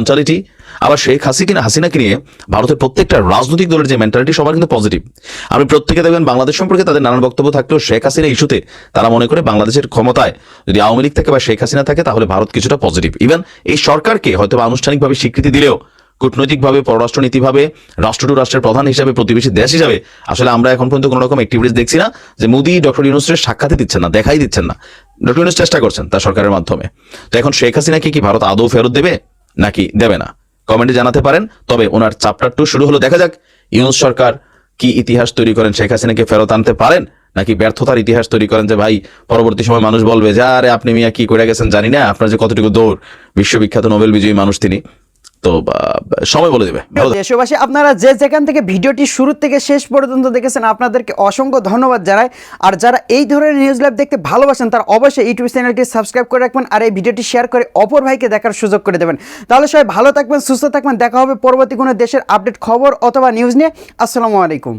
Mentality. আবার শেখ হাসিনাকে নিয়ে ভারতের প্রত্যেকটা রাজনৈতিক দলের যে মেন্টালিটি সবার কিন্তু পজিটিভ। আপনি প্রত্যেকে দেখবেন বাংলাদেশ সম্পর্কে তাদের নানান বক্তব্য থাকলেও শেখ হাসিনা ইস্যুতে তারা মনে করে বাংলাদেশের ক্ষমতায় যদি আওয়ামী লীগ থাকে বা শেখ হাসিনা থাকে তাহলে ভারত কিছুটা পজিটিভ। ইভেন এই সরকারকে হয়তো আনুষ্ঠানিকভাবে স্বীকৃতি দিলেও কূটনৈতিকভাবে, পররাষ্ট্রনীতিভাবে, রাষ্ট্র টু রাষ্ট্রের প্রধান হিসাবে, প্রতিবেশী দেশ হিসাবে আসলে আমরা এখন পর্যন্ত কোনো রকম অ্যাক্টিভিটিস দেখছি না যে মোদি ডক্টর ইউনূসের সাক্ষাৎই দিচ্ছেন না, দেখাই দিচ্ছেন না। ডক্টর ইউনূস চেষ্টা করছেন তার সরকারের মাধ্যমে। তো এখন শেখ হাসিনাকে কি ভারত আদৌ ফেরত দেবে নাকি দেবে না, কমেন্টে জানাতে পারেন। তবে ওনার চ্যাপ্টার 2 শুরু হলো, দেখা যাক ইউনূস সরকার কি ইতিহাস তৈরি করেন, শেখ হাসিনাকে ফেরত আনতে পারেন নাকি ব্যর্থতার ইতিহাস তৈরি করেন যে ভাই পরবর্তী সময় মানুষ বলবে যে আরে আপনি মিয়া কি করে গেছেন জানি না, আপনার যে কতটুকু দৌড়, বিশ্ববিখ্যাত নোবেল বিজয়ী মানুষ তিনি। তো সময় বলে দেবে। দেশবাসী, আপনারা যে যেখান থেকে ভিডিওটি শুরু থেকে শেষ পর্যন্ত দেখেছেন আপনাদেরকে অসংখ্য ধন্যবাদ জানাই। আর যারা এই ধরনের নিউজ লাইভ দেখতে ভালোবাসেন তারা অবশ্যই ইউটিউব চ্যানেলটি সাবস্ক্রাইব করে রাখবেন আর এই ভিডিওটি শেয়ার করে অপর ভাইকে দেখার সুযোগ করে দেবেন। তাহলে সবাই ভালো থাকবেন, সুস্থ থাকবেন। দেখা হবে পরবর্তী কোনো দেশের আপডেট খবর অথবা নিউজ নিয়ে। আসসালামু আলাইকুম।